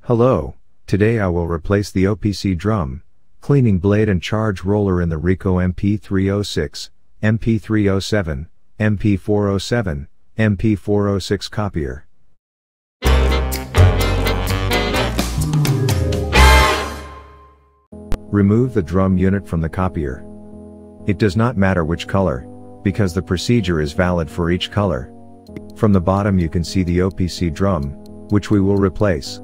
Hello, today I will replace the OPC drum, cleaning blade and charge roller in the Ricoh MP306, MP307, MP407, MP406 copier. Remove the drum unit from the copier. It does not matter which color, because the procedure is valid for each color. From the bottom you can see the OPC drum, which we will replace.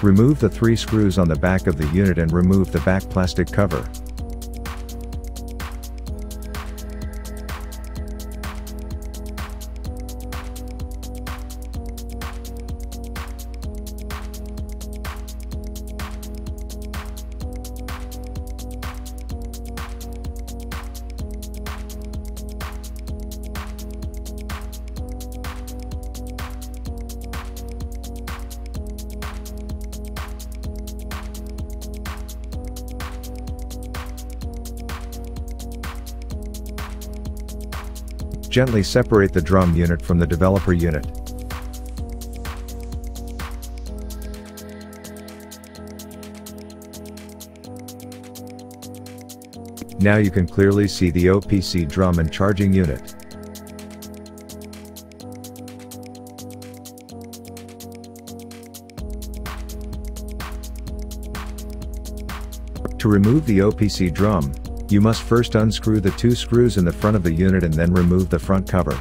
Remove the 3 screws on the back of the unit and remove the back plastic cover. Gently separate the drum unit from the developer unit. Now you can clearly see the OPC drum and charging unit. To remove the OPC drum, you must first unscrew the 2 screws in the front of the unit and then remove the front cover.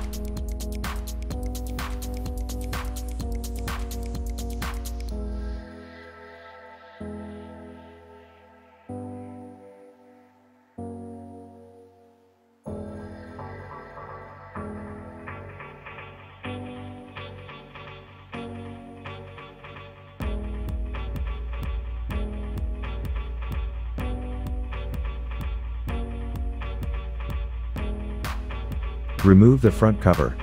Remove the front cover.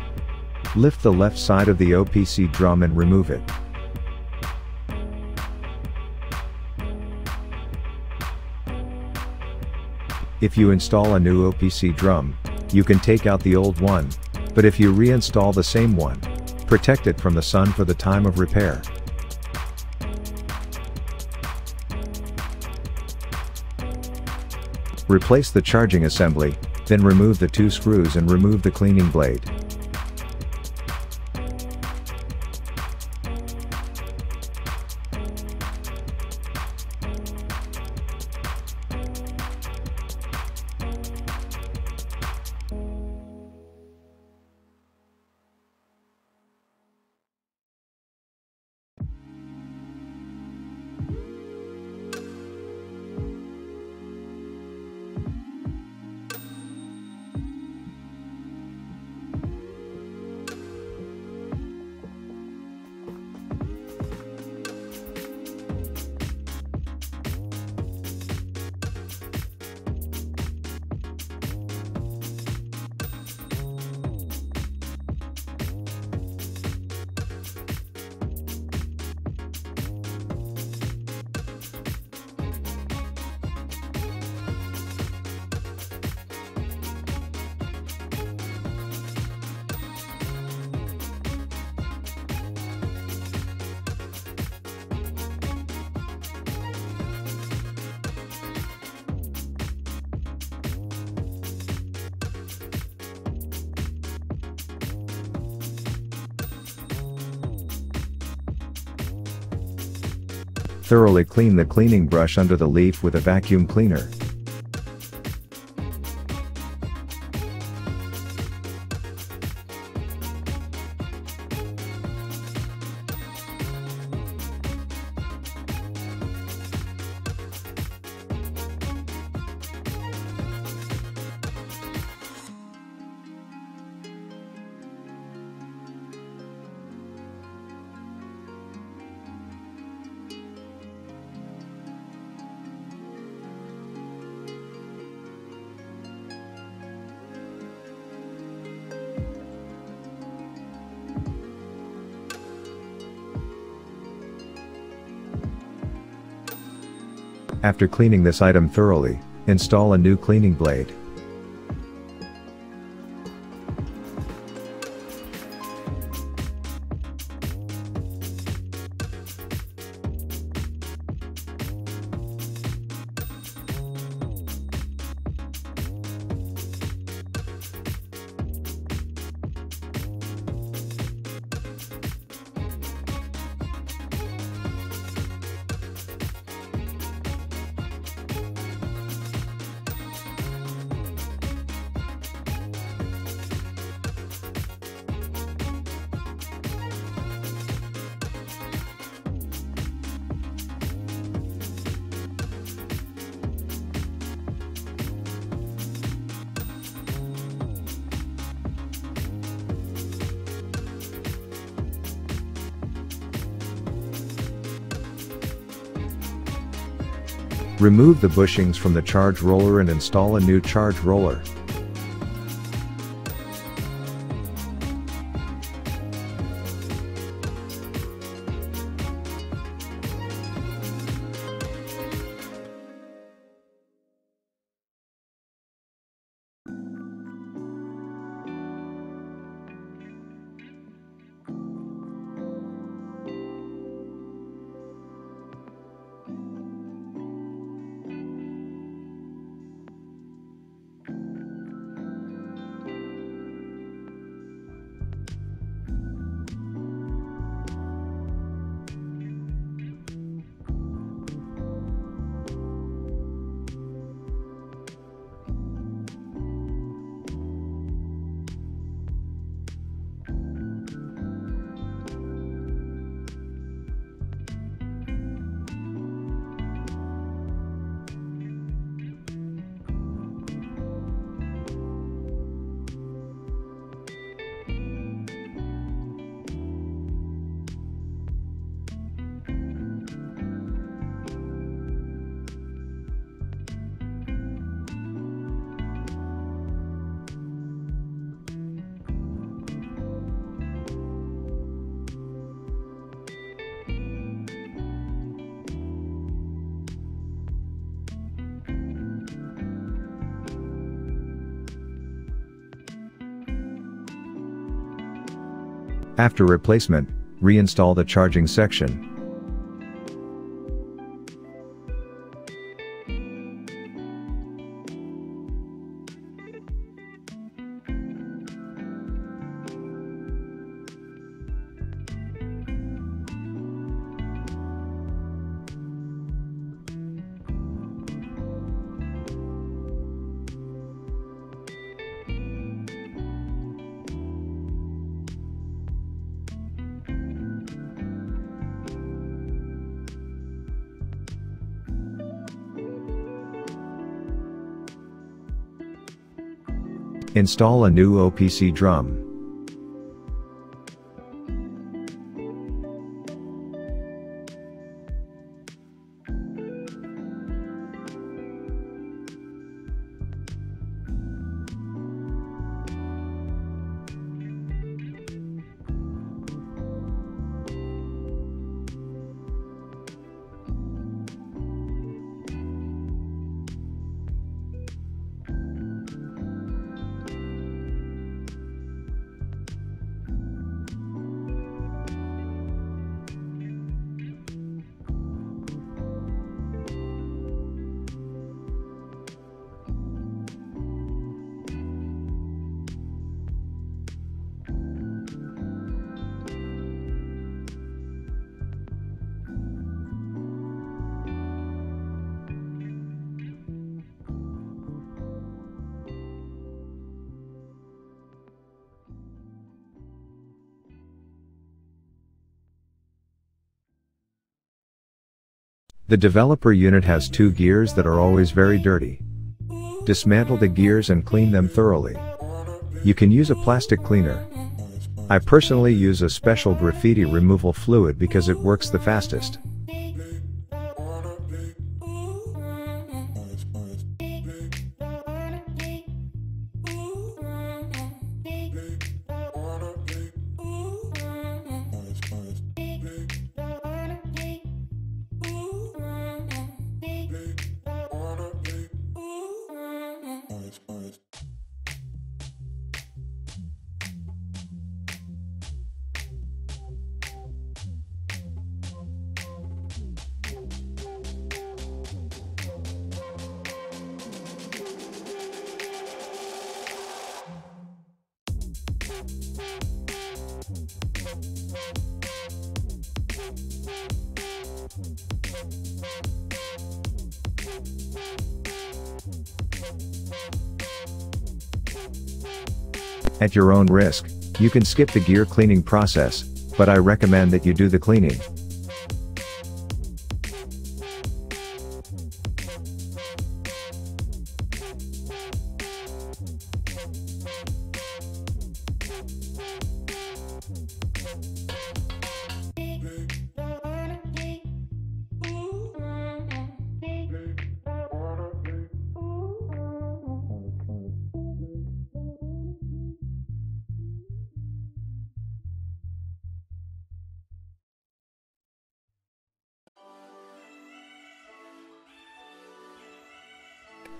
Lift the left side of the OPC drum and remove it. If you install a new OPC drum, you can take out the old one, but if you reinstall the same one, protect it from the sun for the time of repair. Replace the charging assembly, then remove the 2 screws and remove the cleaning blade. Thoroughly clean the cleaning brush under the leaf with a vacuum cleaner. After cleaning this item thoroughly, install a new cleaning blade. Remove the bushings from the charge roller and install a new charge roller. After replacement, reinstall the charging section. Install a new OPC drum. The developer unit has two gears that are always very dirty. Dismantle the gears and clean them thoroughly. You can use a plastic cleaner. I personally use a special graffiti removal fluid because it works the fastest. At your own risk, you can skip the gear cleaning process, but I recommend that you do the cleaning.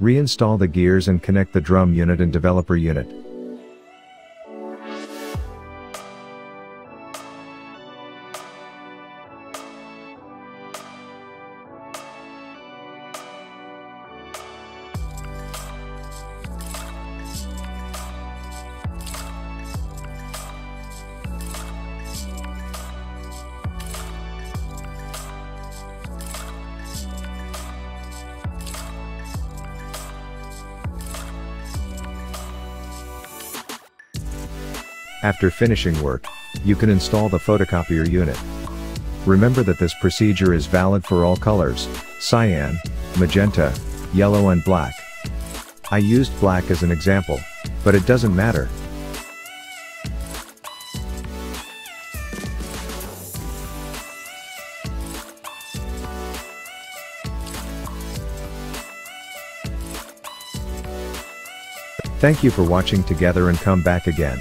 Reinstall the gears and connect the drum unit and developer unit. After finishing work, you can install the photocopier unit. Remember that this procedure is valid for all colors: cyan, magenta, yellow and black. I used black as an example, but it doesn't matter. Thank you for watching together and come back again.